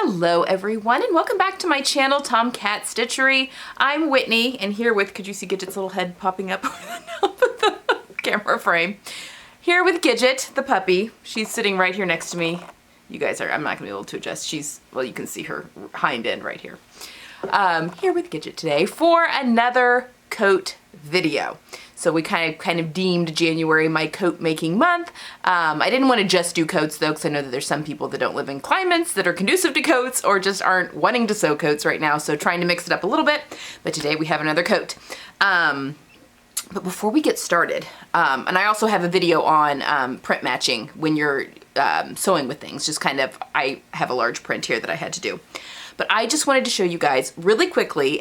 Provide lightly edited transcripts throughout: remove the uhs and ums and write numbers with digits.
Hello everyone and welcome back to my channel, Tomcat Stitchery. I'm Whitney and here with, could you see Gidget's little head popping up over the top of the camera frame? Here with Gidget, the puppy. She's sitting right here next to me. You guys are, I'm not gonna be able to adjust. She's, well, you can see her hind end right here. Here with Gidget today for another coat video. So we kind of deemed January my coat making month. I didn't want to just do coats though, because I know that there's some people that don't live in climates that are conducive to coats or just aren't wanting to sew coats right now. So trying to mix it up a little bit, but today we have another coat. But before we get started, and I also have a video on print matching when you're sewing with things, just kind of, I have a large print here that I had to do. But I just wanted to show you guys really quickly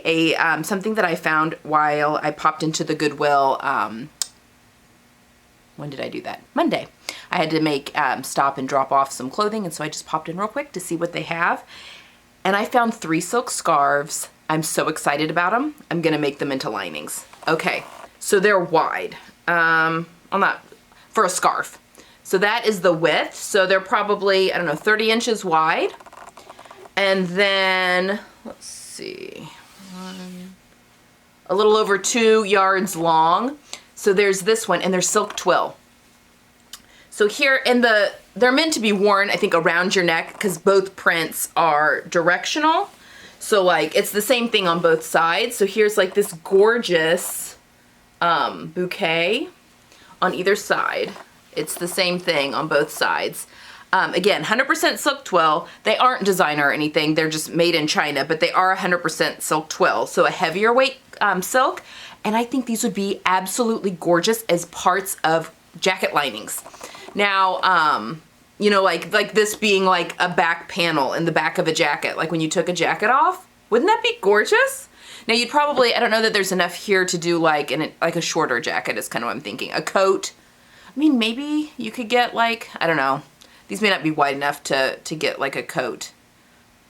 something that I found while I popped into the Goodwill. When did I do that? Monday. I had to make stop and drop off some clothing, and so I just popped in real quick to see what they have. And I found 3 silk scarves. I'm so excited about them. I'm gonna make them into linings. Okay, so they're wide. Well, not for a scarf. So that is the width. So they're probably, I don't know, 30 inches wide. And then, let's see, a little over 2 yards long. So there's this one, and they're silk twill. So here, they're meant to be worn, I think, around your neck, because both prints are directional. So like, it's the same thing on both sides. So here's like this gorgeous bouquet on either side. It's the same thing on both sides. Again, 100% silk twill. They aren't designer or anything. They're just made in China, but they are 100% silk twill. So a heavier weight silk. And I think these would be absolutely gorgeous as parts of jacket linings. Now, you know, like this being like a back panel in the back of a jacket, like when you took a jacket off, wouldn't that be gorgeous? Now you'd probably, I don't know that there's enough here to do like a shorter jacket is kind of what I'm thinking. A coat. I mean, maybe you could get like, I don't know. These may not be wide enough to get like a coat.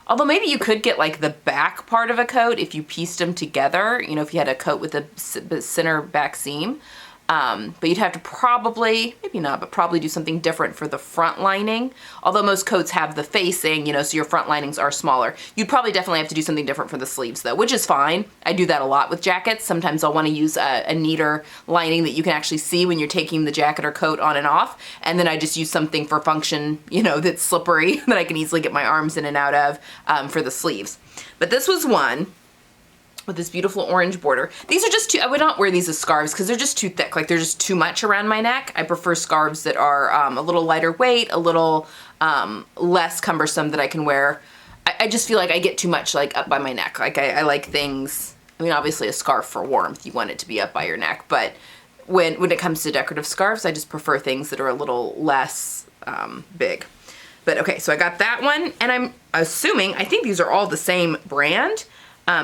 Although maybe you could get like the back part of a coat if you pieced them together, you know, if you had a coat with a center back seam. But you'd have to probably, maybe not, but probably do something different for the front lining. Although most coats have the facing, you know, so your front linings are smaller. You'd probably definitely have to do something different for the sleeves though, which is fine. I do that a lot with jackets. Sometimes I'll want to use a neater lining that you can actually see when you're taking the jacket or coat on and off. And then I just use something for function, you know, that's slippery that I can easily get my arms in and out of for the sleeves. But this was one with this beautiful orange border. These are just too, I would not wear these as scarves because they're just too thick. Like they're just too much around my neck. I prefer scarves that are a little lighter weight, a little less cumbersome that I can wear. I just feel like I get too much like up by my neck. Like I like things, I mean, obviously a scarf for warmth, you want it to be up by your neck. But when it comes to decorative scarves, I just prefer things that are a little less big. But okay, so I got that one, and I'm assuming, I think these are all the same brand.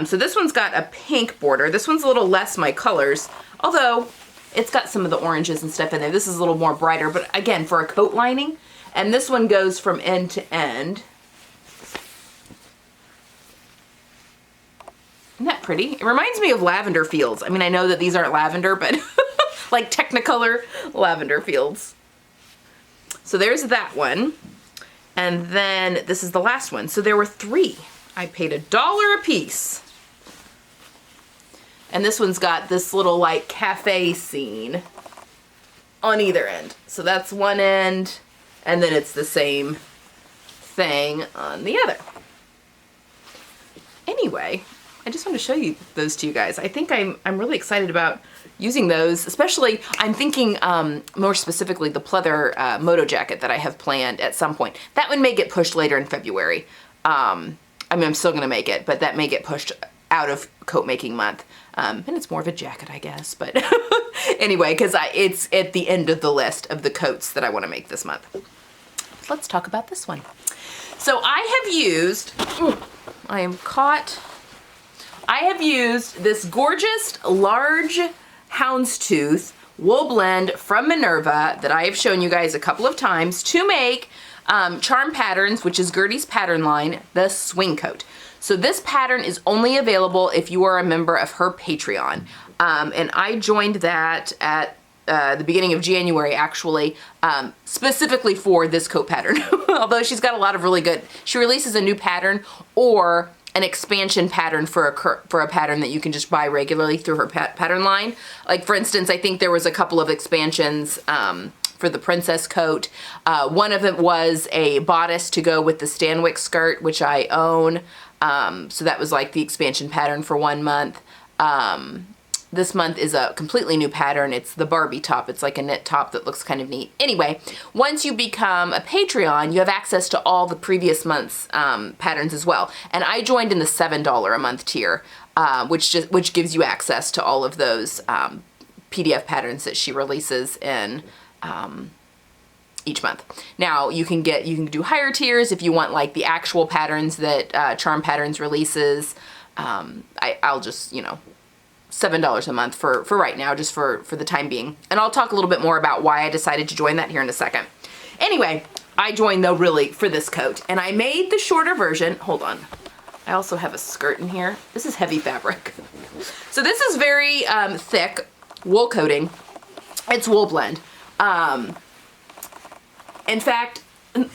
So this one's got a pink border. This one's a little less my colors, although it's got some of the oranges and stuff in there. This is a little more brighter, but again, for a coat lining. And this one goes from end to end. Isn't that pretty? It reminds me of lavender fields. I mean, I know that these aren't lavender, but like Technicolor lavender fields. So there's that one. And then this is the last one. So there were 3. I paid $1 a piece. And this one's got this little like cafe scene on either end. So that's one end, and then it's the same thing on the other. Anyway, I just want to show you those to you guys. I think I'm really excited about using those, especially I'm thinking more specifically the pleather moto jacket that I have planned at some point. That one may get pushed later in February. I mean, I'm still gonna make it, but that may get pushed out of coat making month. And it's more of a jacket, I guess, but anyway, because it's at the end of the list of the coats that I wanna make this month. Let's talk about this one. So I have used, I have used this gorgeous large houndstooth wool blend from Minerva that I have shown you guys a couple of times to make Charm Patterns, which is Gertie's pattern line, the swing coat. So this pattern is only available if you are a member of her Patreon. And I joined that at the beginning of January, actually, specifically for this coat pattern. Although she's got a lot of really good, she releases a new pattern or an expansion pattern for a pattern that you can just buy regularly through her pattern line. Like, for instance, I think there was a couple of expansions for the princess coat. One of them was a bodice to go with the Stanwyck skirt, which I own. So that was like the expansion pattern for 1 month. This month is a completely new pattern. It's the Barbie top. It's like a knit top that looks kind of neat. Anyway, once you become a Patreon, you have access to all the previous month's patterns as well. And I joined in the $7 a month tier, which gives you access to all of those PDF patterns that she releases in each month. Now you can do higher tiers if you want like the actual patterns that Charm Patterns releases. I'll just, $7 a month for right now, just for the time being. And I'll talk a little bit more about why I decided to join that here in a second. Anyway, I joined though really for this coat, and I made the shorter version. Hold on. I also have a skirt in here. This is heavy fabric. So this is very thick wool coating. It's wool blend. In fact,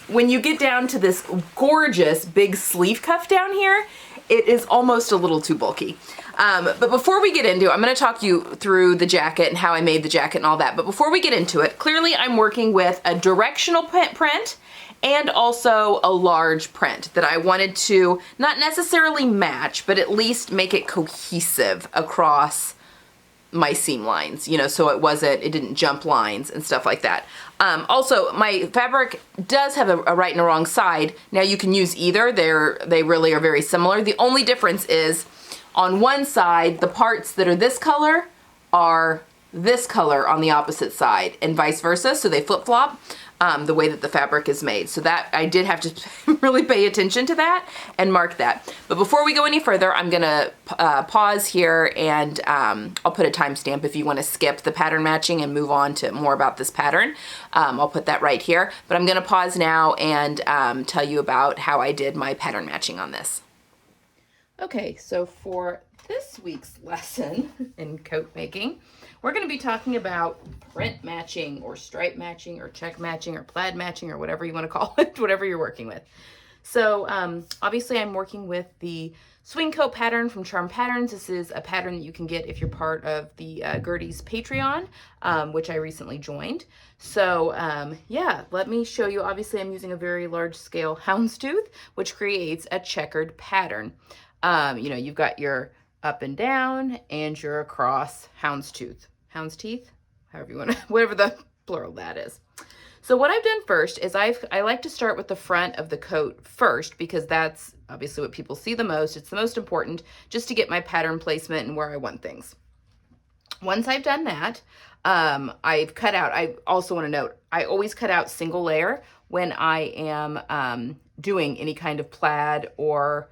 when you get down to this gorgeous big sleeve cuff down here, it is almost a little too bulky. But before we get into it, I'm going to talk you through the jacket and how I made the jacket and all that. But before we get into it, clearly I'm working with a directional print and also a large print that I wanted to not necessarily match, but at least make it cohesive across my seam lines, so it didn't jump lines and stuff like that. Also, my fabric does have a right and a wrong side. Now you can use either. They really are very similar. The only difference is on one side, the parts that are this color are this color on the opposite side, and vice versa. So they flip-flop the way that the fabric is made. So that I did have to really pay attention to that and mark that. But before we go any further, I'm gonna pause here, and I'll put a timestamp if you want to skip the pattern matching and move on to more about this pattern. I'll put that right here. But I'm gonna pause now and tell you about how I did my pattern matching on this. Okay, so for this week's lesson in coat making, we're going to be talking about print matching or stripe matching or check matching or plaid matching or whatever you want to call it, whatever you're working with. So obviously I'm working with the swing coat pattern from Charm Patterns. This is a pattern that you can get if you're part of the Gertie's Patreon, which I recently joined. So yeah, let me show you. Obviously I'm using a very large scale houndstooth, which creates a checkered pattern. You've got your up and down and your across houndstooth, however you want to, whatever the plural that is. So what I've done first is I like to start with the front of the coat first, because that's obviously what people see the most. It's the most important, just to get my pattern placement and where I want things. Once I've done that, I've cut out, I also want to note, I always cut out single layer when I am doing any kind of plaid or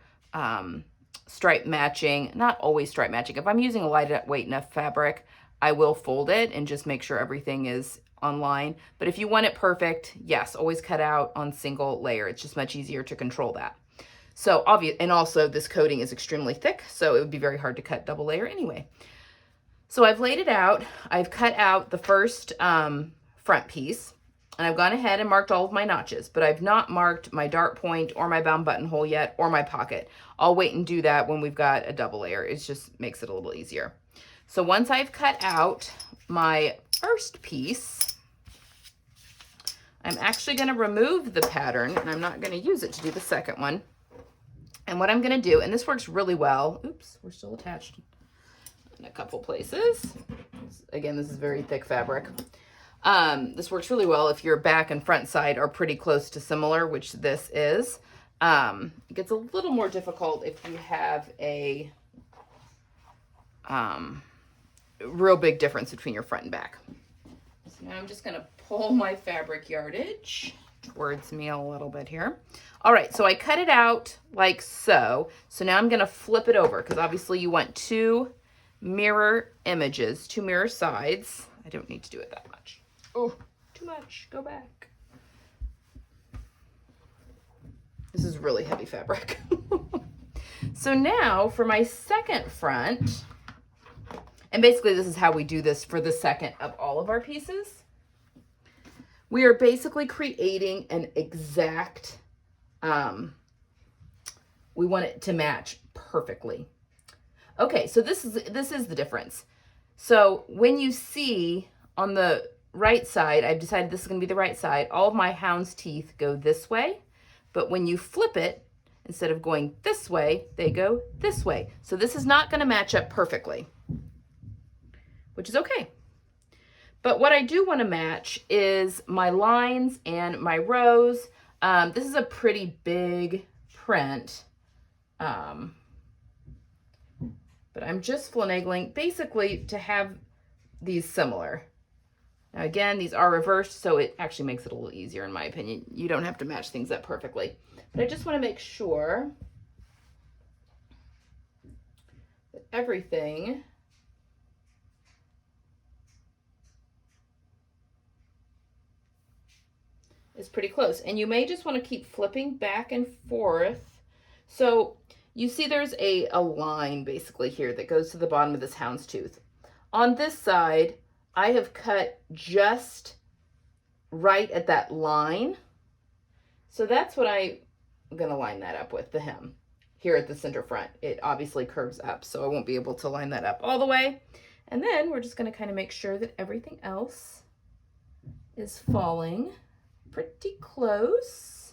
stripe matching. Not always stripe matching. If I'm using a lightweight enough fabric, I will fold it and just make sure everything is on line. But if you want it perfect, yes, always cut out on single layer. It's just much easier to control that. So obvious, and also this coating is extremely thick, so it would be very hard to cut double layer anyway. So I've laid it out. I've cut out the first front piece, and I've gone ahead and marked all of my notches, but I've not marked my dart point or my bound buttonhole yet, or my pocket. I'll wait and do that when we've got a double layer. It just makes it a little easier. So once I've cut out my first piece, I'm actually going to remove the pattern, and I'm not going to use it to do the second one. And what I'm going to do, and this works really well. Oops, we're still attached in a couple places. Again, this is very thick fabric. This works really well if your back and front side are pretty close to similar, which this is. It gets a little more difficult if you have a real big difference between your front and back. So now I'm just going to pull my fabric yardage towards me a little bit here. All right, so I cut it out like so. So now I'm going to flip it over, because obviously you want two mirror images, two mirror sides. I don't need to do it that much. Oh, too much. Go back. This is really heavy fabric. So now for my second front, And basically this is how we do this for the second of all of our pieces. We are basically creating an exact, we want it to match perfectly. Okay, so this is the difference. So when you see on the right side, I've decided this is going to be the right side, all of my hound's teeth go this way, but when you flip it, instead of going this way, they go this way. So this is not going to match up perfectly, which is okay. But what I do want to match is my lines and my rows. This is a pretty big print, but I'm just finagling basically to have these similar. Now again, these are reversed, so it actually makes it a little easier in my opinion. You don't have to match things up perfectly. But I just want to make sure that everything is pretty close. And you may just want to keep flipping back and forth. So you see there's a line basically here that goes to the bottom of this houndstooth. On this side, I have cut just right at that line. So that's what I'm going to line that up with, the hem here at the center front. It obviously curves up, so I won't be able to line that up all the way. And then we're just going to kind of make sure that everything else is falling pretty close.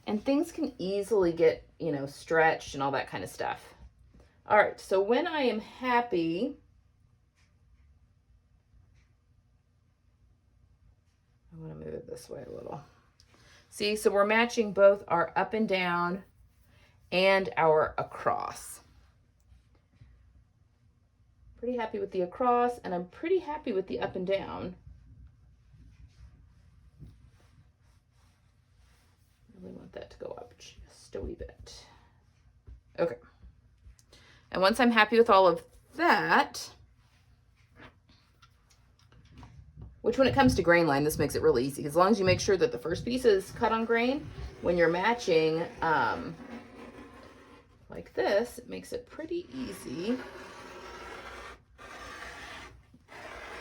And things can easily get, you know, stretched and all that kind of stuff. All right, so when I am happy, I want to move it this way a little. See, so we're matching both our up and down and our across. Pretty happy with the across, and I'm pretty happy with the up and down. Really want that to go up just a wee bit. Okay. And once I'm happy with all of that, which when it comes to grain line, this makes it really easy. As long as you make sure that the first piece is cut on grain, when you're matching like this, it makes it pretty easy.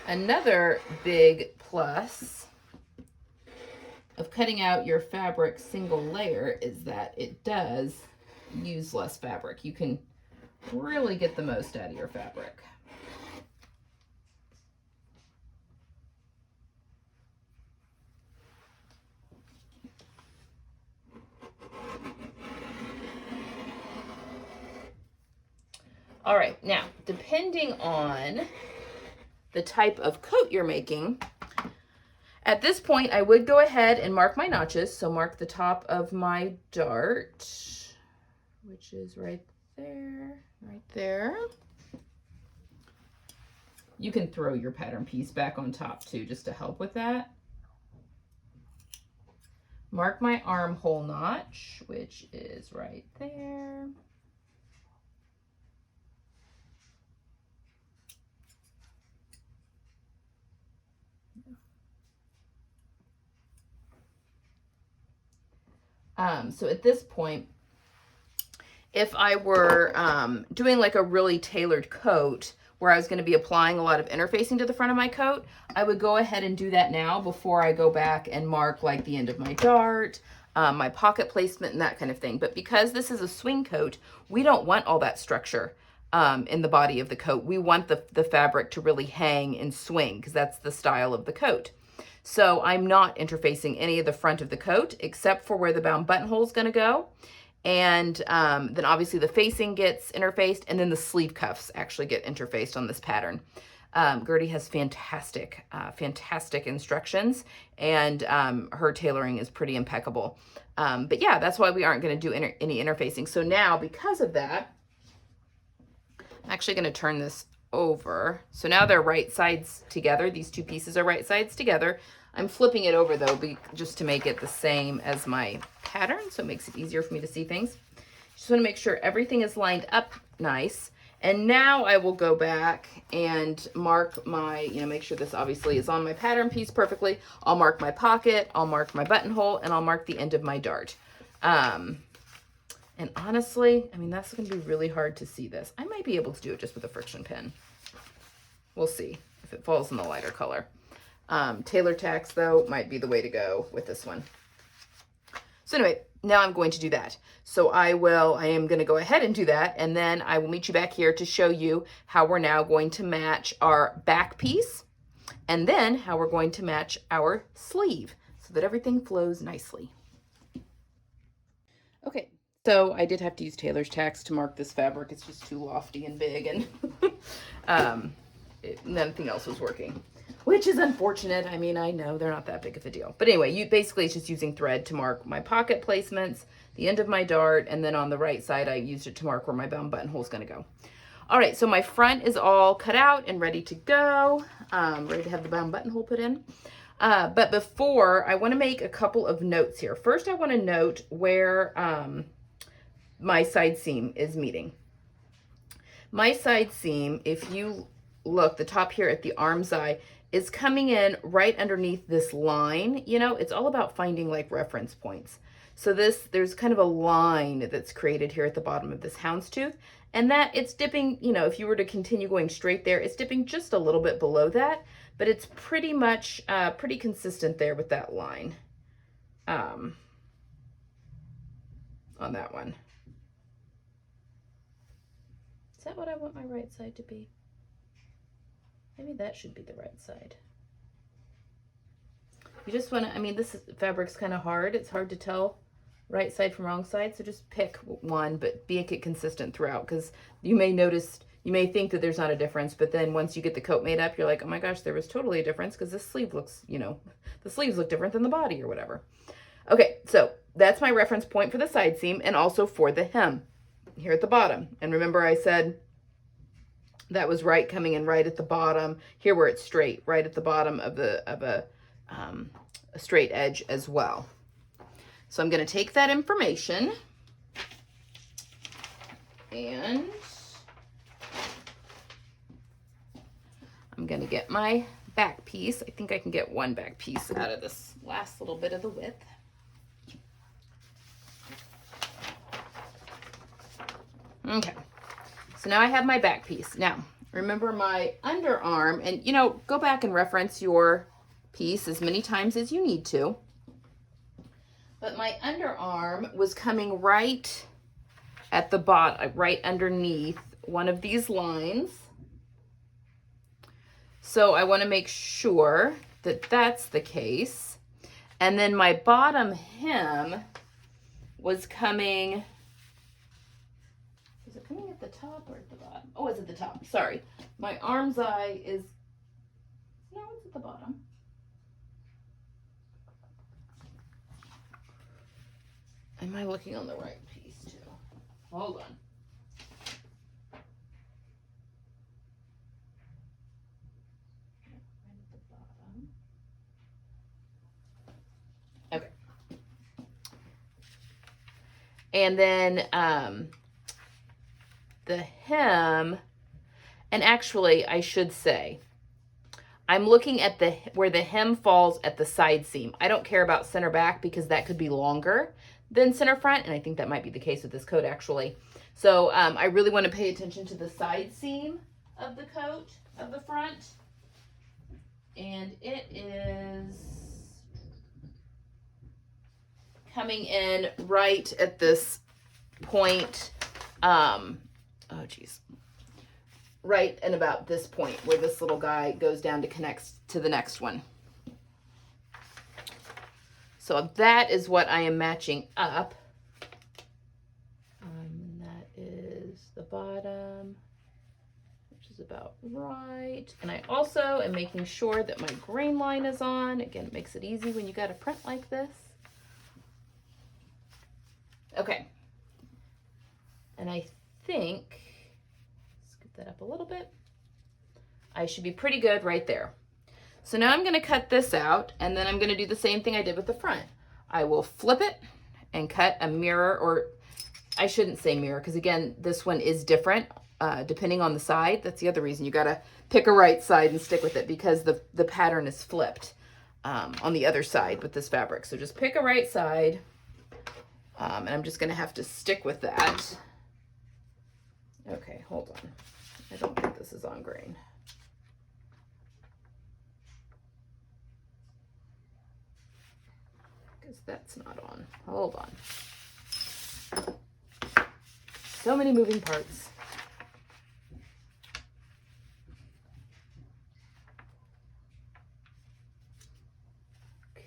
Another big plus of cutting out your fabric single layer is that it does use less fabric. You can really get the most out of your fabric. All right, now, depending on the type of coat you're making, at this point, I would go ahead and mark my notches. So mark the top of my dart, which is right there, right there. You can throw your pattern piece back on top too, just to help with that. Mark my armhole notch, which is right there. So at this point, if I were doing like a really tailored coat where I was going to be applying a lot of interfacing to the front of my coat, I would go ahead and do that now before I go back and mark like the end of my dart, my pocket placement and that kind of thing. But because this is a swing coat, we don't want all that structure in the body of the coat. We want the fabric to really hang and swing because that's the style of the coat. So I'm not interfacing any of the front of the coat except for where the bound buttonhole is going to go. And then obviously the facing gets interfaced, and then the sleeve cuffs actually get interfaced on this pattern. Gertie has fantastic instructions, and her tailoring is pretty impeccable. But yeah, that's why we aren't going to do any interfacing. So now, because of that, I'm actually going to turn this over. So now they're right sides together. These two pieces are right sides together. I'm flipping it over though, just to make it the same as my pattern, so it makes it easier for me to see things. Just want to make sure everything is lined up nice. And now I will go back and mark my, make sure this obviously is on my pattern piece perfectly. I'll mark my pocket, I'll mark my buttonhole, and I'll mark the end of my dart. And And honestly, I mean, that's going to be really hard to see this. I might be able to do it just with a friction pin. We'll see if it falls in the lighter color. Tailor tacks, though, might be the way to go with this one. So anyway, now I'm going to do that. So I am going to go ahead and do that, and then I will meet you back here to show you how we're now going to match our back piece, and then how we're going to match our sleeve so that everything flows nicely. Okay, so I did have to use tailor's tacks to mark this fabric. It's just too lofty and big, and nothing else was working, which is unfortunate. I mean, I know they're not that big of a deal. But anyway, basically it's just using thread to mark my pocket placements, the end of my dart, and then on the right side, I used it to mark where my buttonhole is going to go. All right, so my front is all cut out and ready to go, ready to have the buttonhole put in. But before, I want to make a couple of notes here. First, I want to note where my side seam is meeting. My side seam, if you look, the top here at the arm's eye, is coming in right underneath this line. You know, it's all about finding like reference points. So there's kind of a line that's created here at the bottom of this houndstooth, and that it's dipping, you know, if you were to continue going straight there, it's dipping just a little bit below that, but it's pretty much pretty consistent there with that line on that one. Is that what I want my right side to be? Maybe that should be the right side. You just want to, I mean, this fabric's kind of hard. It's hard to tell right side from wrong side. So just pick one, but make it consistent throughout, because you may notice, you may think that there's not a difference, but then once you get the coat made up, you're like, oh my gosh, there was totally a difference because this sleeve looks, you know, the sleeves look different than the body or whatever. Okay, so that's my reference point for the side seam and also for the hem here at the bottom. And remember I said that was right coming in right at the bottom here where it's straight, right at the bottom of a straight edge as well. So I'm going to take that information and I'm going to get my back piece. I think I can get one back piece out of this last little bit of the width. Okay. So now I have my back piece. Now, remember my underarm, and you know, go back and reference your piece as many times as you need to. But my underarm was coming right at the bottom, right underneath one of these lines. So I want to make sure that that's the case. And then my bottom hem was coming, is it coming at the top or at the bottom? Oh, it's at the top, sorry. My arm's eye is, no, it's at the bottom. Am I looking on the right piece too? Hold on. Okay. And then the hem, and actually I should say, I'm looking at where the hem falls at the side seam. I don't care about center back because that could be longer than center front, and I think that might be the case with this coat actually. So I really want to pay attention to the side seam of the coat, of the front, and it is coming in right at this point, oh geez, right and about this point where this little guy goes down to connect to the next one. So that is what I am matching up. That is the bottom, which is about right. And I also am making sure that my grain line is on. Again, it makes it easy when you got a print like this. Okay. And I think, scoop that up a little bit. I should be pretty good right there. So now I'm going to cut this out, and then I'm going to do the same thing I did with the front. I will flip it and cut a mirror, or I shouldn't say mirror, because again, this one is different depending on the side. That's the other reason. You got to pick a right side and stick with it, because the pattern is flipped on the other side with this fabric. So just pick a right side. And I'm just gonna have to stick with that. Okay, hold on. I don't think this is on grain. Because that's not on. Hold on. So many moving parts. Okay.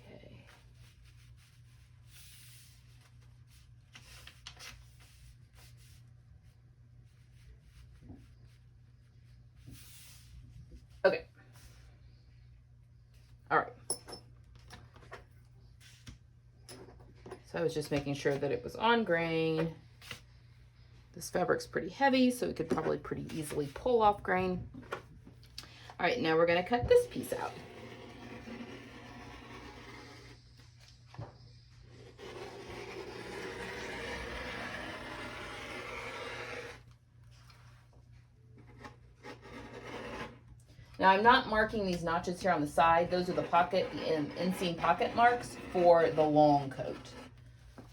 Okay. All right. So I was just making sure that it was on grain. This fabric's pretty heavy, so we could probably pretty easily pull off grain. All right, now we're gonna cut this piece out. Now I'm not marking these notches here on the side. Those are the inseam pocket marks for the long coat.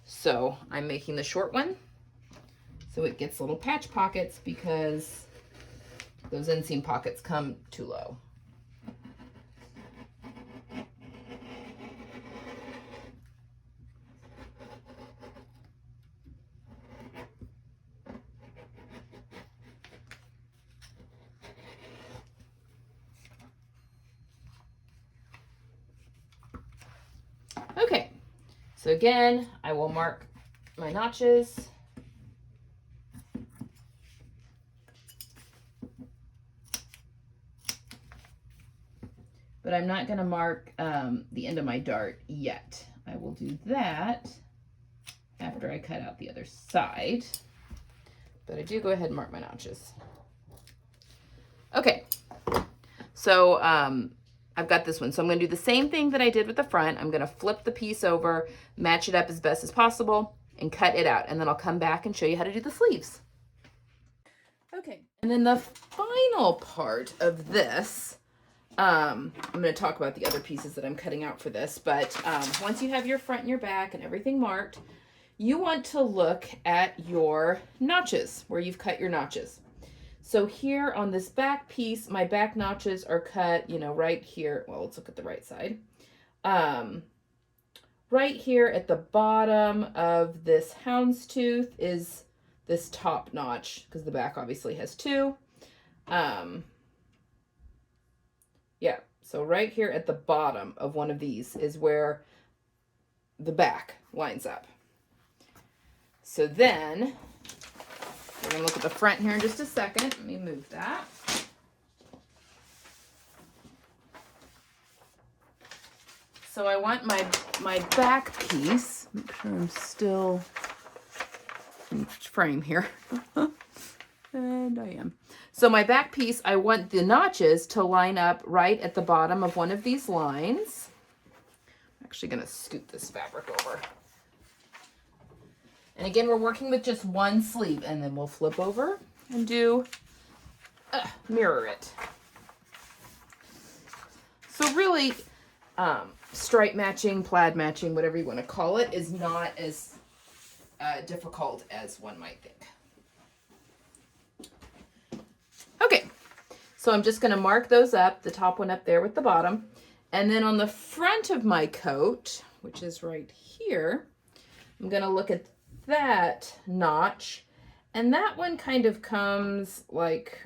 So I'm making the short one so it gets little patch pockets because those inseam pockets come too low. Okay, so again, I will mark my notches. But I'm not going to mark the end of my dart yet. I will do that after I cut out the other side. But I do go ahead and mark my notches. Okay, so I've got this one. So I'm going to do the same thing that I did with the front. I'm going to flip the piece over, match it up as best as possible, and cut it out. And then I'll come back and show you how to do the sleeves. Okay, and then the final part of this, I'm going to talk about the other pieces that I'm cutting out for this, but once you have your front and your back and everything marked, you want to look at your notches, where you've cut your notches. So here on this back piece, my back notches are cut, you know, right here. Well, let's look at the right side. Right here at the bottom of this houndstooth is this top notch, because the back obviously has two. Yeah, so right here at the bottom of one of these is where the back lines up. So then, we're going to look at the front here in just a second. Let me move that. So I want my back piece, make sure I'm still in frame here. And I am. So my back piece, I want the notches to line up right at the bottom of one of these lines. I'm actually going to scoot this fabric over. And again, we're working with just one sleeve, and then we'll flip over and do mirror it. So really, stripe matching, plaid matching, whatever you want to call it, is not as difficult as one might think. Okay, so I'm just going to mark those up, the top one up there with the bottom. And then on the front of my coat, which is right here, I'm going to look at that notch. And that one kind of comes like,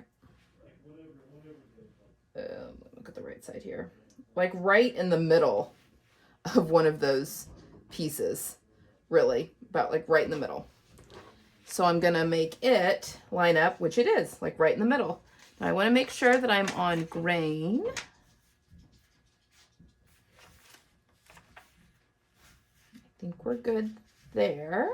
look at the right side here, like right in the middle of one of those pieces, really, about like right in the middle. So I'm going to make it line up, which it is, like right in the middle. Now I want to make sure that I'm on grain. I think we're good there.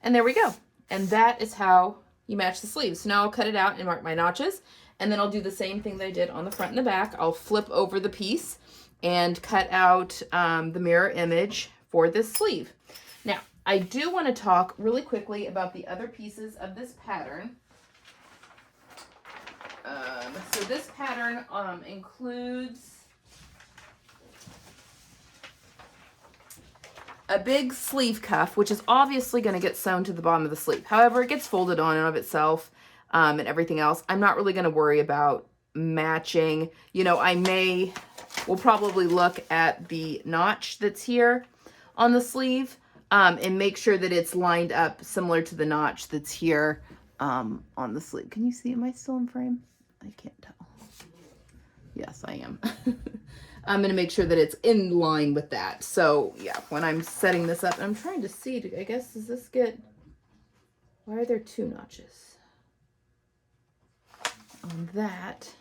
And there we go. And that is how you match the sleeves. So now I'll cut it out and mark my notches. And then I'll do the same thing that I did on the front and the back. I'll flip over the piece and cut out the mirror image for this sleeve. Now, I do want to talk really quickly about the other pieces of this pattern. So this pattern includes a big sleeve cuff, which is obviously going to get sewn to the bottom of the sleeve. However, it gets folded on and of itself, and everything else. I'm not really going to worry about matching. You know, we'll probably look at the notch that's here on the sleeve, and make sure that it's lined up similar to the notch that's here on the sleeve. Can you see? Am I still in frame? I can't tell. Yes, I am. I'm going to make sure that it's in line with that. So yeah, when I'm setting this up, and I'm trying to see, I guess, does this get, why are there two notches on that?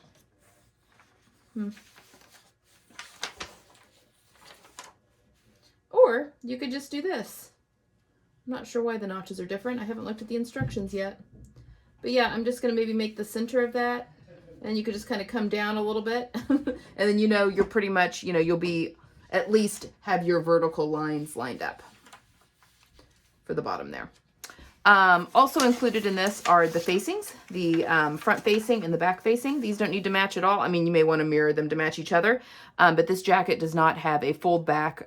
Or you could just do this. I'm not sure why the notches are different. I haven't looked at the instructions yet. But yeah, I'm just going to maybe make the center of that. And you could just kind of come down a little bit. And then, you know, you're pretty much, you know, you'll be at least have your vertical lines lined up for the bottom there. Also included in this are the facings, the front facing and the back facing. These don't need to match at all. I mean, you may want to mirror them to match each other. But this jacket does not have a fold back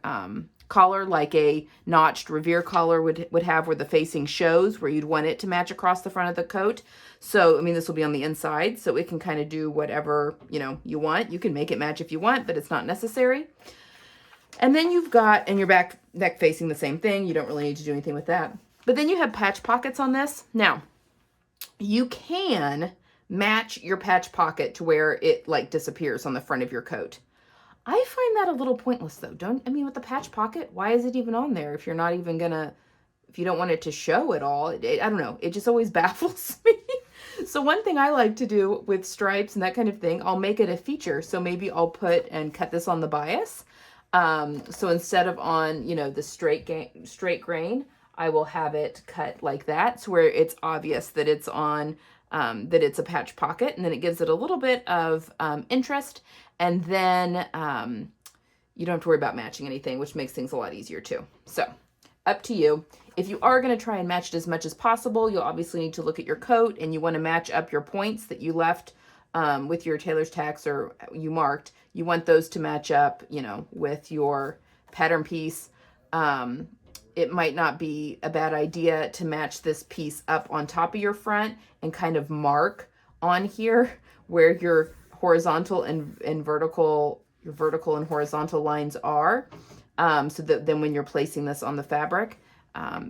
collar like a notched Revere collar would have, where the facing shows, where you'd want it to match across the front of the coat. So, I mean, this will be on the inside, so it can kind of do whatever, you know, you want. You can make it match if you want, but it's not necessary. And then you've got, and your back neck facing the same thing. You don't really need to do anything with that. But then you have patch pockets on this. Now, you can match your patch pocket to where it like disappears on the front of your coat. I find that a little pointless though. With the patch pocket, why is it even on there if you're not even gonna, if you don't want it to show at all? I don't know. It just always baffles me. So one thing I like to do with stripes and that kind of thing, I'll make it a feature. So maybe I'll put and cut this on the bias. So instead of on, you know, the straight grain, I will have it cut like that, so where it's obvious that it's on, that it's a patch pocket, and then it gives it a little bit of interest, and then you don't have to worry about matching anything, which makes things a lot easier too. So up to you. If you are going to try and match it as much as possible, you'll obviously need to look at your coat, and you want to match up your points that you left with your tailor's tacks or you marked. You want those to match up, you know, with your pattern piece. It might not be a bad idea to match this piece up on top of your front and kind of mark on here where your horizontal and vertical, your vertical and horizontal lines are, so that then when you're placing this on the fabric,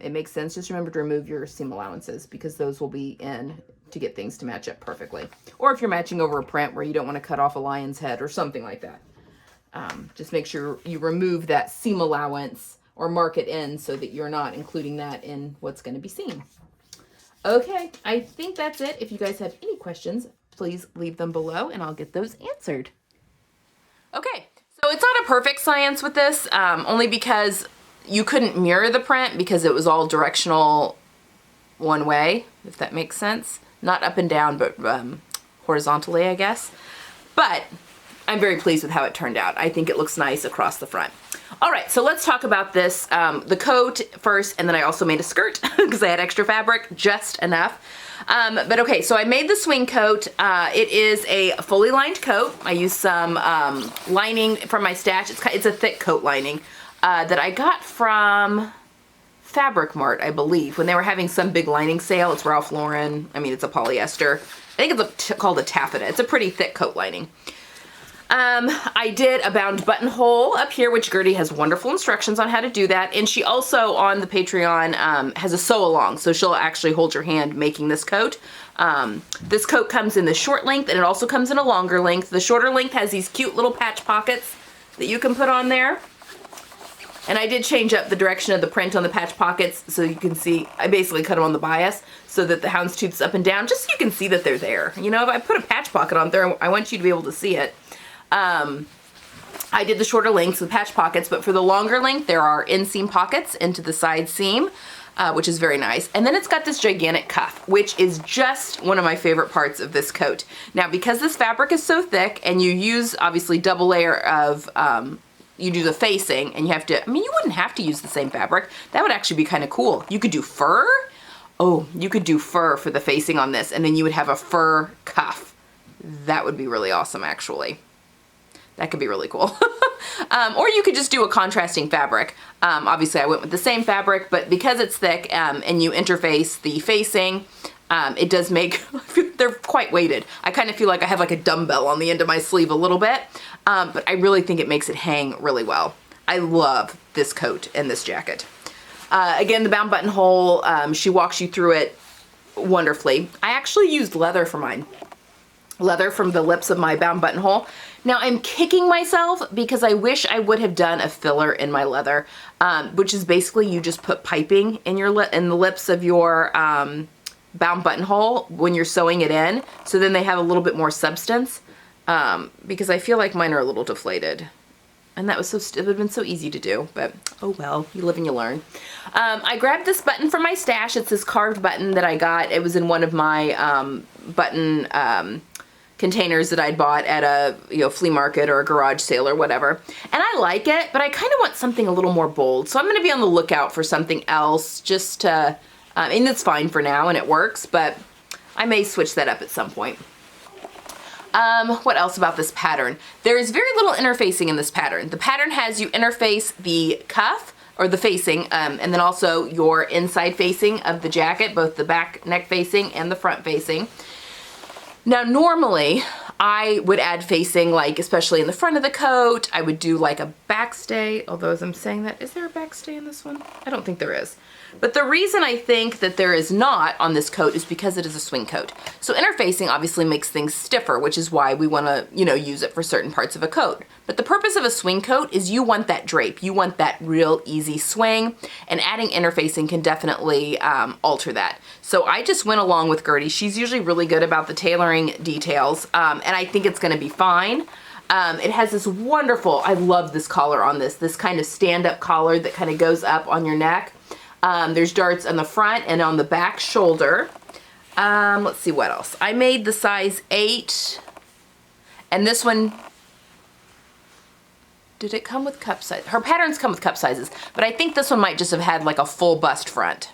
it makes sense. Just remember to remove your seam allowances, because those will be in to get things to match up perfectly. Or if you're matching over a print where you don't want to cut off a lion's head or something like that, just make sure you remove that seam allowance or mark it in so that you're not including that in what's going to be seen. Okay, I think that's it. If you guys have any questions, please leave them below and I'll get those answered. Okay, so it's not a perfect science with this, only because you couldn't mirror the print because it was all directional one way, if that makes sense. Not up and down, but horizontally, I guess. But I'm very pleased with how it turned out. I think it looks nice across the front. All right, so let's talk about this, the coat first, and then I also made a skirt because I had extra fabric, just enough. But okay, so I made the swing coat. It is a fully lined coat. I used some lining from my stash. It's a thick coat lining that I got from Fabric Mart, I believe, when they were having some big lining sale. It's Ralph Lauren. I mean, it's a polyester. I think it's called a taffeta. It's a pretty thick coat lining. I did a bound buttonhole up here, which Gertie has wonderful instructions on how to do that. And she also, on the Patreon, has a sew along. So she'll actually hold your hand making this coat. This coat comes in the short length, and it also comes in a longer length. The shorter length has these cute little patch pockets that you can put on there. And I did change up the direction of the print on the patch pockets, so you can see, I basically cut them on the bias so that the houndstooth's up and down, just so you can see that they're there. You know, if I put a patch pocket on there, I want you to be able to see it. I did the shorter lengths with patch pockets, but for the longer length, there are inseam pockets into the side seam, which is very nice. And then it's got this gigantic cuff, which is just one of my favorite parts of this coat. Now, because this fabric is so thick, and you use, obviously, double layer of, you do the facing, and you have to, I mean, you wouldn't have to use the same fabric. That would actually be kind of cool. You could do fur. Oh, you could do fur for the facing on this, and then you would have a fur cuff. That would be really awesome, actually. That could be really cool. Or you could just do a contrasting fabric. Obviously I went with the same fabric, but because it's thick and you interface the facing, it does make, they're quite weighted. I kind of feel like I have like a dumbbell on the end of my sleeve a little bit, but I really think it makes it hang really well. I love this coat and this jacket. Again, the bound buttonhole, she walks you through it wonderfully. I actually used leather for mine. Leather from the lips of my bound buttonhole. Now I'm kicking myself because I wish I would have done a filler in my leather, which is basically you just put piping in the lips of your bound buttonhole when you're sewing it in, so then they have a little bit more substance, because I feel like mine are a little deflated. And that was it would have been so easy to do, but oh well, you live and you learn. I grabbed this button from my stash. It's this carved button that I got. It was in one of my button containers that I'd bought at a flea market or a garage sale or whatever. And I like it, but I kind of want something a little more bold. So I'm gonna be on the lookout for something else just to, and it's fine for now and it works, but I may switch that up at some point. What else about this pattern? There is very little interfacing in this pattern. The pattern has you interface the cuff or the facing, and then also your inside facing of the jacket, both the back neck facing and the front facing. Now normally I would add facing, like especially in the front of the coat. I would do like a backstay, although as I'm saying that, is there a backstay in this one? I don't think there is. But the reason I think that there is not on this coat is because it is a swing coat. So interfacing obviously makes things stiffer, which is why we want to, use it for certain parts of a coat. But the purpose of a swing coat is you want that drape. You want that real easy swing, and adding interfacing can definitely alter that. So I just went along with Gertie. She's usually really good about the tailoring details, and I think it's going to be fine. It has this wonderful, I love this collar on this kind of stand-up collar that kind of goes up on your neck. There's darts on the front and on the back shoulder. Let's see what else. I made the size 8, and this one, did it come with cup size? Her patterns come with cup sizes, but I think this one might just have had like a full bust front.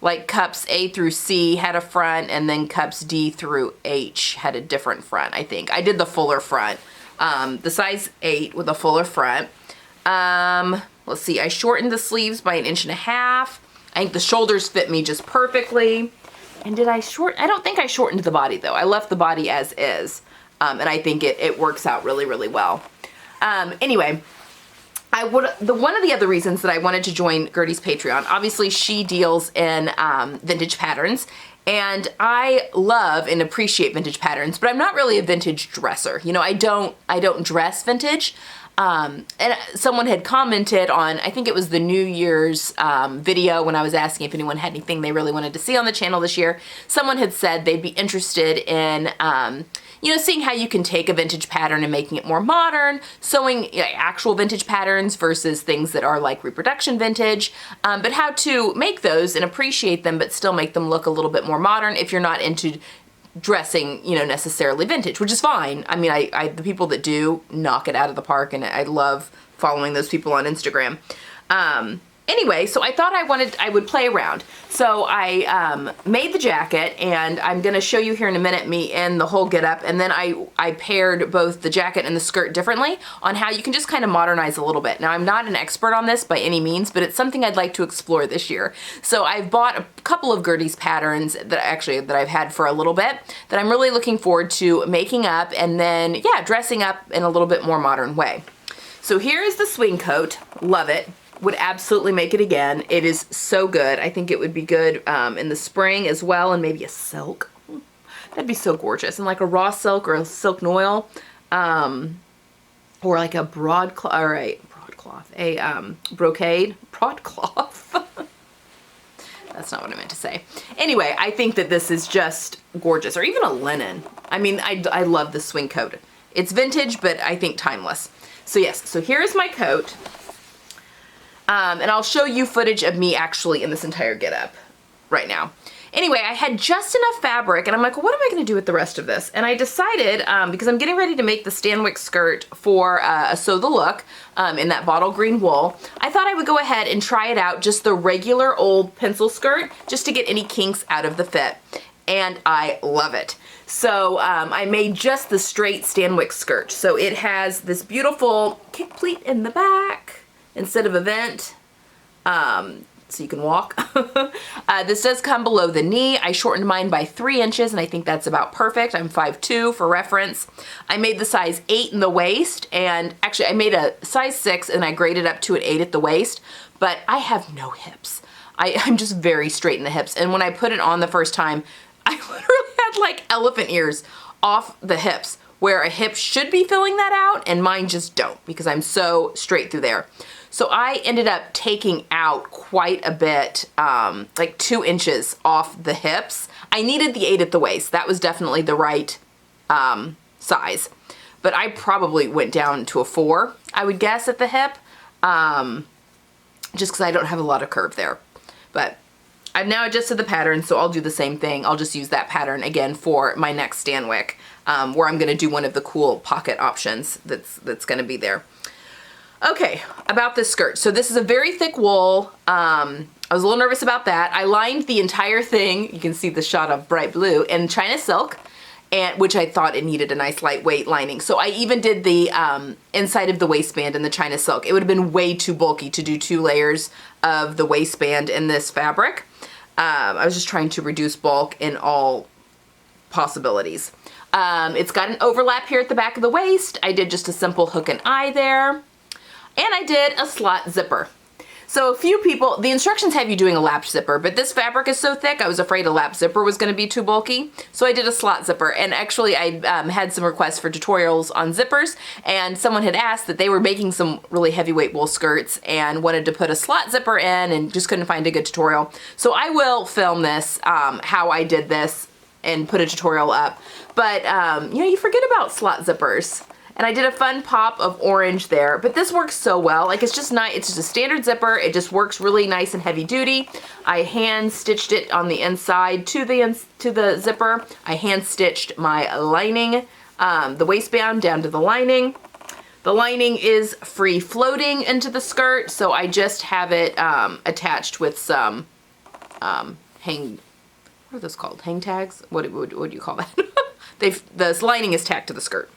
Like cups A through C had a front, and then cups D through H had a different front, I think. I did the fuller front. The size 8 with a fuller front. Let's see, I shortened the sleeves by 1.5 inches. I think the shoulders fit me just perfectly. And did I shorten? I don't think I shortened the body though. I left the body as is. And I think it works out really, really well. Anyway, one of the other reasons that I wanted to join Gertie's Patreon, obviously she deals in vintage patterns, and I love and appreciate vintage patterns, but I'm not really a vintage dresser. I don't dress vintage. And someone had commented on, I think it was the New Year's video when I was asking if anyone had anything they really wanted to see on the channel this year. Someone had said they'd be interested in, seeing how you can take a vintage pattern and making it more modern, sewing actual vintage patterns versus things that are like reproduction vintage, but how to make those and appreciate them but still make them look a little bit more modern if you're not into dressing, necessarily vintage, which is fine. I mean, the people that do knock it out of the park, and I love following those people on Instagram. Anyway, so I thought I would play around. So I made the jacket, and I'm gonna show you here in a minute me in the whole getup, and then I paired both the jacket and the skirt differently on how you can just kind of modernize a little bit. Now I'm not an expert on this by any means, but it's something I'd like to explore this year. So I've bought a couple of Gertie's patterns that I've had for a little bit that I'm really looking forward to making up and then, yeah, dressing up in a little bit more modern way. So here is the swing coat. Love it. Would absolutely make it again. It is so good. I think it would be good in the spring as well, and maybe a silk. That'd be so gorgeous. And like a raw silk or a silk noil, or like a broadcloth, brocade, broadcloth. That's not what I meant to say. Anyway, I think that this is just gorgeous, or even a linen. I mean, I love the swing coat. It's vintage, but I think timeless. So yes, so here is my coat. And I'll show you footage of me actually in this entire getup right now. Anyway, I had just enough fabric, and I'm like, well, what am I going to do with the rest of this? And I decided, because I'm getting ready to make the Stanwyck skirt for a Sew the Look in that bottle green wool, I thought I would go ahead and try it out, just the regular old pencil skirt, just to get any kinks out of the fit. and I love it. So I made just the straight Stanwyck skirt. So it has this beautiful kick pleat in the back instead of a vent. So you can walk. This does come below the knee. I shortened mine by 3 inches, and I think that's about perfect. I'm 5'2" for reference. I made the size 8 in the waist, and actually I made a size 6 and I graded up to an 8 at the waist, but I have no hips. I'm just very straight in the hips, and when I put it on the first time, I literally had like elephant ears off the hips, where a hip should be filling that out, and mine just don't because I'm so straight through there. So I ended up taking out quite a bit, like 2 inches off the hips. I needed the 8 at the waist. That was definitely the right size. But I probably went down to a 4, I would guess, at the hip, just because I don't have a lot of curve there. But I've now adjusted the pattern, so I'll do the same thing. I'll just use that pattern again for my next Stanwyck, where I'm going to do one of the cool pocket options that's going to be there. Okay, about this skirt. So this is a very thick wool. I was a little nervous about that. I lined the entire thing, you can see the shot of bright blue, in China silk, and which I thought it needed a nice lightweight lining. So I even did the inside of the waistband in the China silk. It would have been way too bulky to do 2 layers of the waistband in this fabric. I was just trying to reduce bulk in all possibilities. It's got an overlap here at the back of the waist. I did just a simple hook and eye there. And I did a slot zipper. So a few people, the instructions have you doing a lap zipper, but this fabric is so thick, I was afraid a lap zipper was going to be too bulky. So I did a slot zipper. And actually I had some requests for tutorials on zippers, and someone had asked that they were making some really heavyweight wool skirts and wanted to put a slot zipper in and just couldn't find a good tutorial. So I will film this, how I did this, and put a tutorial up. But you know, you forget about slot zippers. And I did a fun pop of orange there, but this works so well. Like, it's just nice. It's just a standard zipper. It just works really nice and heavy duty. I hand stitched it on the inside to the zipper. I hand stitched my lining, the waistband down to the lining. The lining is free floating into the skirt, so I just have it attached with some what are those called? Hang tags? What do you call that? The lining is tacked to the skirt.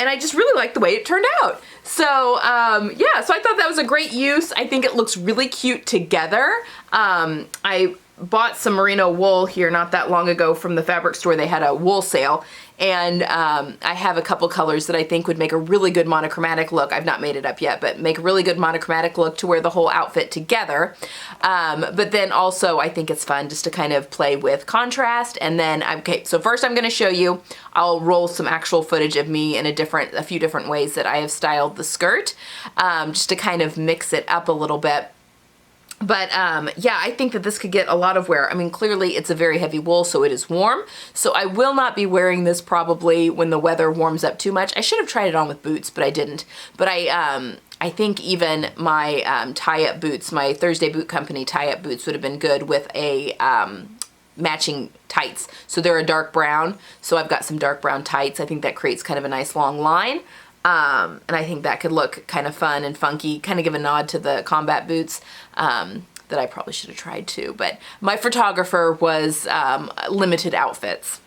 And I just really like the way it turned out. So yeah, so I thought that was a great use. I think it looks really cute together. I bought some merino wool here not that long ago from the fabric store. They had a wool sale, and I have a couple colors that I think would make a really good monochromatic look. I've not made it up yet, but make a really good monochromatic look to wear the whole outfit together. But then also I think it's fun just to kind of play with contrast. And then, okay, so first I'm gonna show you, I'll roll some actual footage of me in a few different ways that I have styled the skirt, just to kind of mix it up a little bit. But yeah, I think that this could get a lot of wear. I mean, clearly it's a very heavy wool, so it is warm. So I will not be wearing this probably when the weather warms up too much. I should have tried it on with boots, but I didn't. But I think even my tie-up boots, my Thursday Boot Company tie-up boots would have been good with a matching tights. So they're a dark brown, so I've got some dark brown tights. I think that creates kind of a nice long line. And I think that could look kind of fun and funky, kind of give a nod to the combat boots that I probably should have tried too. But my photographer was limited outfits.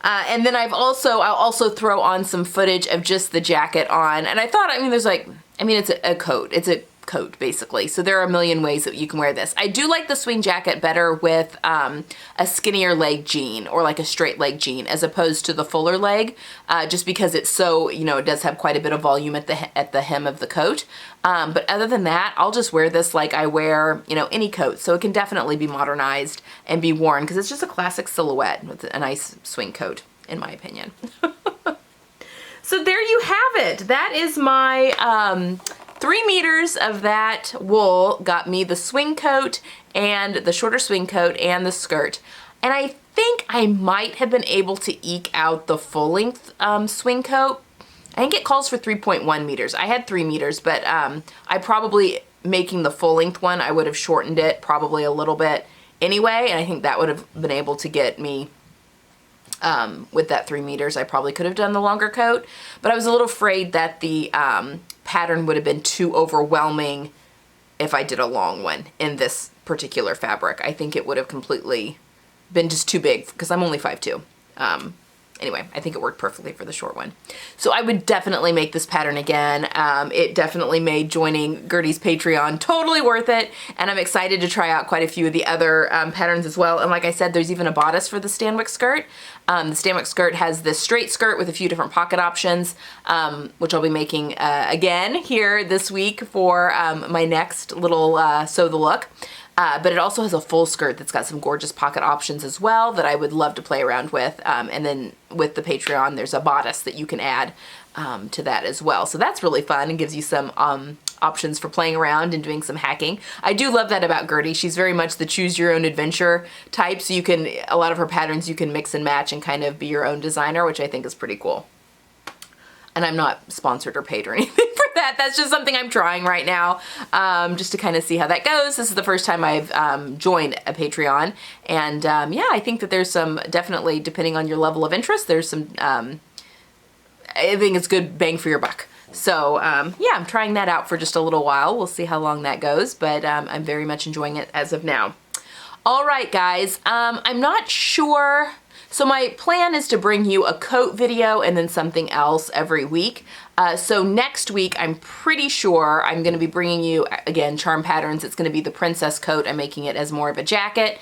And then I'll also throw on some footage of just the jacket on. And I thought, I mean, it's a coat. It's a coat, basically. So there are a million ways that you can wear this. I do like the swing jacket better with a skinnier leg jean, or like a straight leg jean, as opposed to the fuller leg, just because it's so, you know, it does have quite a bit of volume at the hem of the coat. But other than that, I'll just wear this like I wear, you know, any coat. So it can definitely be modernized and be worn, because it's just a classic silhouette with a nice swing coat, in my opinion. So there you have it. That is my 3 meters of that wool got me the swing coat and the shorter swing coat and the skirt. And I think I might have been able to eke out the full length swing coat. I think it calls for 3.1 meters. I had 3 meters, but I probably, making the full length one, I would have shortened it probably a little bit anyway. And I think that would have been able to get me, with that 3 meters, I probably could have done the longer coat. But I was a little afraid that the pattern would have been too overwhelming if I did a long one in this particular fabric. I think it would have completely been just too big because I'm only 5'2". Anyway, I think it worked perfectly for the short one. So I would definitely make this pattern again. It definitely made joining Gertie's Patreon totally worth it. And I'm excited to try out quite a few of the other patterns as well. And like I said, there's even a bodice for the Stanwyck skirt. The Stanwyck skirt has this straight skirt with a few different pocket options, which I'll be making again here this week for my next little Sew the Look. But it also has a full skirt that's got some gorgeous pocket options as well that I would love to play around with. And then with the Patreon, there's a bodice that you can add to that as well. So that's really fun and gives you some options for playing around and doing some hacking. I do love that about Gertie. She's very much the choose your own adventure type. So you can, a lot of her patterns you can mix and match and kind of be your own designer, which I think is pretty cool. And I'm not sponsored or paid or anything for that. That's just something I'm trying right now, just to kind of see how that goes. This is the first time I've joined a Patreon. And yeah, I think that there's some, definitely, depending on your level of interest, there's some, I think it's good bang for your buck. So yeah, I'm trying that out for just a little while. We'll see how long that goes, but I'm very much enjoying it as of now. All right, guys, I'm not sure. So my plan is to bring you a coat video and then something else every week. So next week, I'm pretty sure I'm going to be bringing you, again, charm patterns. It's going to be the princess coat. I'm making it as more of a jacket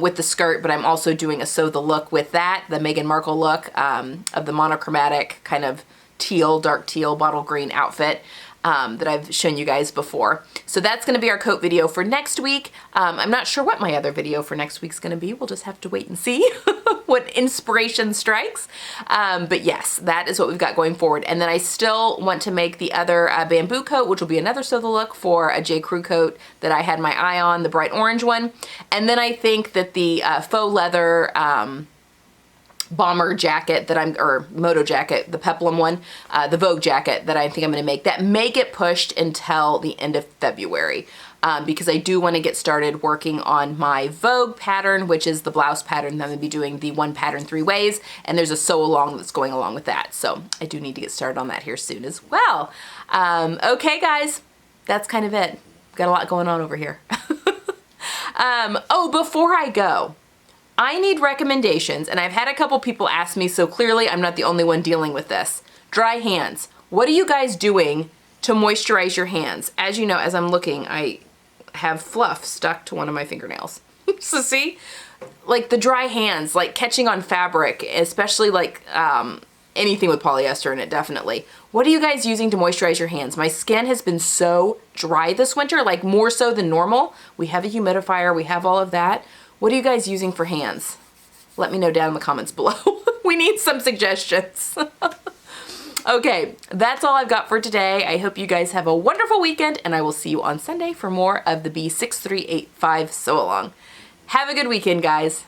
with the skirt, but I'm also doing a Sew the Look with that, the Meghan Markle look of the monochromatic kind of teal, dark teal, bottle green outfit. That I've shown you guys before. So that's going to be our coat video for next week. I'm not sure what my other video for next week's going to be. We'll just have to wait and see what inspiration strikes. But yes, that is what we've got going forward. And then I still want to make the other bamboo coat, which will be another Sew the Look for a J. Crew coat that I had my eye on, the bright orange one. And then I think that the faux leather bomber jacket that or moto jacket, the peplum one, the Vogue jacket that I think I'm going to make, that may get pushed until the end of February because I do want to get started working on my Vogue pattern, which is the blouse pattern that I'm going to be doing the one pattern 3 ways, and there's a sew along that's going along with that. So I do need to get started on that here soon as well. Okay, guys, that's kind of it. Got a lot going on over here. Oh, before I go, I need recommendations, and I've had a couple people ask me, so clearly I'm not the only one dealing with this. Dry hands. What are you guys doing to moisturize your hands? As you know, as I'm looking, I have fluff stuck to one of my fingernails. So see? Like the dry hands, like catching on fabric, especially like anything with polyester in it, definitely. What are you guys using to moisturize your hands? My skin has been so dry this winter, like more so than normal. We have a humidifier, we have all of that. What are you guys using for hands? Let me know down in the comments below. We need some suggestions. Okay, that's all I've got for today. I hope you guys have a wonderful weekend, and I will see you on Sunday for more of the B6385 Sew Along. Have a good weekend, guys.